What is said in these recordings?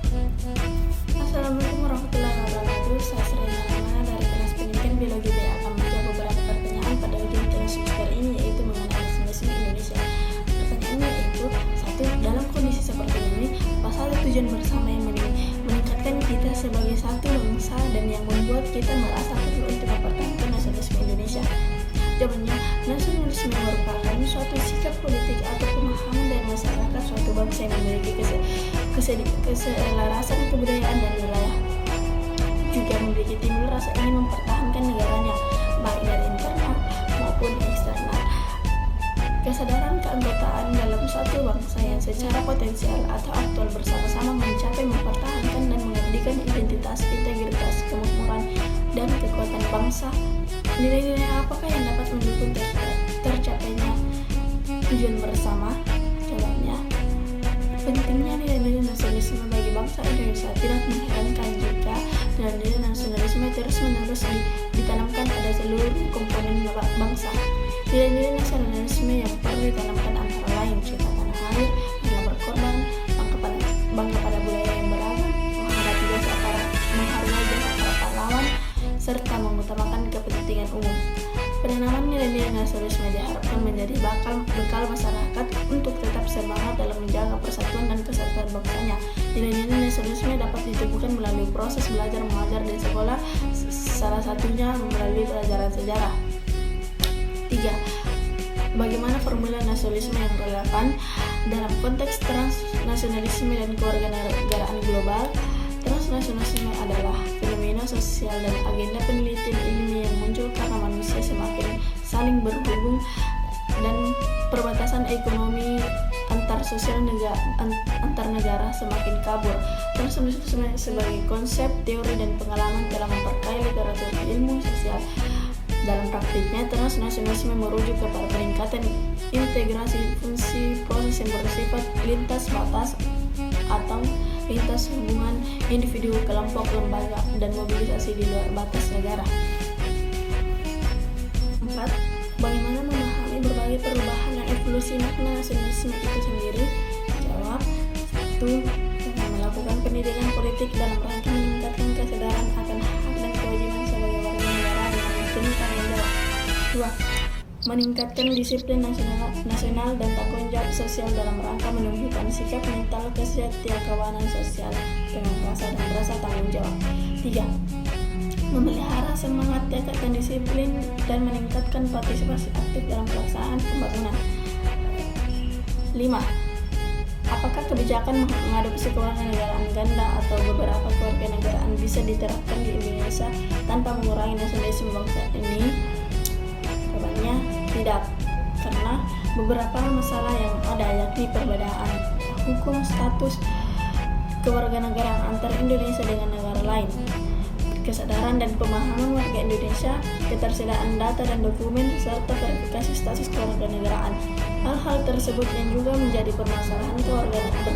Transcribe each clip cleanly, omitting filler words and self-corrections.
Assalamualaikum warahmatullahi wabarakatuh. Saya Sri Nalamana dari kelas pendidikan biologi B akan menjawab beberapa pertanyaan pada ujian teori semester ini, yaitu mengenai nasionalisme Indonesia. Pertanyaannya yaitu, 1. Dalam kondisi seperti ini, apa saja tujuan bersama yang meningkatkan kita sebagai satu bangsa dan yang membuat kita merasa perlu untuk mempertahankan nasionalisme Indonesia? Jawabannya, nasionalisme merupakan suatu sikap politik atau pemahaman dari masyarakat suatu bangsa yang memiliki keselarasan kebudayaan dan wilayah, juga memiliki timbul rasa ingin mempertahankan negaranya, baik dari internal maupun eksternal. Kesadaran keanggotaan dalam suatu bangsa yang secara potensial atau aktual bersama-sama mencapai, mempertahankan dan mengabdikan identitas, integritas, kemakmuran, dan kekuatan bangsa. Nilai-nilai apakah yang dapat mendukung tercapainya tujuan bersama? Jawabnya, pentingnya nilai-nilai nasionalisme bagi bangsa Indonesia. Tidak mengherankan jika nilai-nilai nasionalisme terus-menerus ditanamkan pada seluruh komponen bangsa. Nilai-nilai nasionalisme yang perlu ditanamkan antara lain cinta tanah air, rela berkorban, bangga pada budaya yang beragam, menghargai jasa para pahlawan, serta mengutamakan kepentingan umum. Penanaman nilai-nilai nasionalisme diharapkan menjadi bekal masyarakat untuk tetap semangat dalam menjaga persatuan dan kesatuan bangsanya. Nilai-nilai nasionalisme dapat ditumbuhkan melalui proses belajar mengajar di sekolah, salah satunya melalui pelajaran sejarah. 3. Bagaimana formula nasionalisme yang relevan dalam konteks transnasionalisme dan kewarganegaraan global? Transnasionalisme adalah fenomena sosial dan agenda penelitian ilmiah yang muncul karena manusia semakin saling berhubung dan perbatasan ekonomi antar negara semakin kabur. Transnasionalisme sebagai konsep, teori, dan pengalaman telah memperkaya literatur ilmu sosial. Dalam praktiknya, transnasionalisme merujuk kepada peningkatan integrasi fungsi proses yang bersifat lintas batas atau lintas hubungan individu, kelompok, lembaga, dan mobilisasi di luar batas negara. 4. Bagaimana memahami berbagai perubahan dan evolusi makna nasionalisme itu sendiri? Jawab, 1. Dengan melakukan pendidikan politik dalam rangka meningkatkan kesadaran akan hak dan kewajiban sebagai warga negara dengan penuh tanggung jawab. 2. Meningkatkan disiplin nasional dan tanggung jawab sosial dalam rangka menumbuhkan sikap mental kesetiakawanan sosial dengan rasa tanggung jawab. 3. Memelihara semangat tekad dan disiplin dan meningkatkan partisipasi aktif dalam pelaksanaan pembangunan. 5. Apakah kebijakan mengadopsi kewarganegaraan ganda atau beberapa kewarganegaraan bisa diterapkan di Indonesia tanpa mengurangi nasionalisme bangsa ini? Jawabannya tidak, karena beberapa masalah yang ada, yakni perbedaan hukum, status kewarganegaraan antara Indonesia dengan negara lain, kesadaran dan pemahaman warga Indonesia, ketersediaan data dan dokumen, serta verifikasi status kewarganegaraan. Hal-hal tersebut yang juga menjadi permasalahan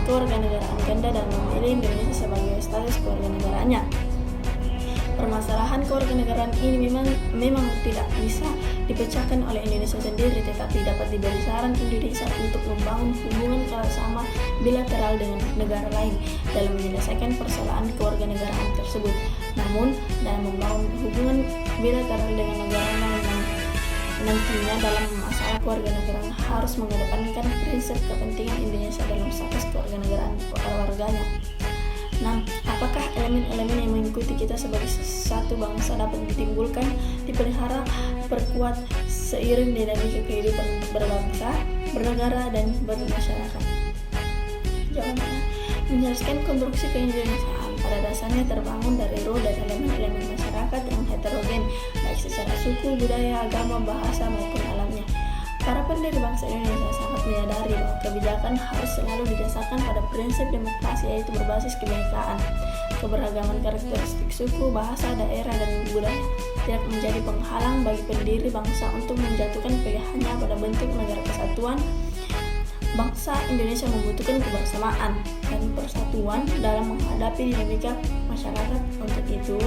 kewarganegaraan ganda dan memilih Indonesia sebagai status kewarganegaraannya. Permasalahan kewarganegaraan ini memang tidak bisa dipecahkan oleh Indonesia sendiri, tetapi dapat diberi saran Indonesia untuk membangun hubungan kerjasama bilateral dengan negara lain dalam menyelesaikan persoalan kewarganegaraan tersebut. Namun, dalam membangun hubungan bilateral dengan negara lain nantinya dalam masalah kewarganegaraan harus mengedepankan prinsip kepentingan Indonesia dalam status kewarganegaraan warganya. 6. Apakah elemen-elemen yang mengikuti kita sebagai satu bangsa dapat ditimbulkan, dipelihara, perkuat seiring dinamika kehidupan berbangsa, bernegara, dan bermasyarakat? Jawabannya, menjelaskan konstruksi keindonesiaan pada dasarnya terbangun dari roh dan elemen-elemen masyarakat yang heterogen, baik secara suku, budaya, agama, bahasa, maupun alamnya. Para pendiri bangsa Indonesia sangat menyadari bahwa kebijakan harus selalu didasarkan pada prinsip demokrasi, yaitu berbasis kebinekaan. Keberagaman karakteristik suku, bahasa, daerah, dan budaya tidak menjadi penghalang bagi pendiri bangsa untuk menjatuhkan pilihannya pada bentuk negara kesatuan. Bangsa Indonesia membutuhkan kebersamaan dan persatuan dalam menghadapi dinamika masyarakat. Untuk itu,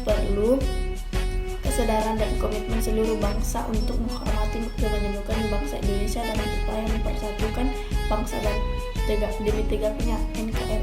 perlu kesadaran dan komitmen seluruh bangsa untuk menghormati dan menyembuhkan bangsa Indonesia dalam upaya mempersatukan bangsa dan demi tegaknya NKRI.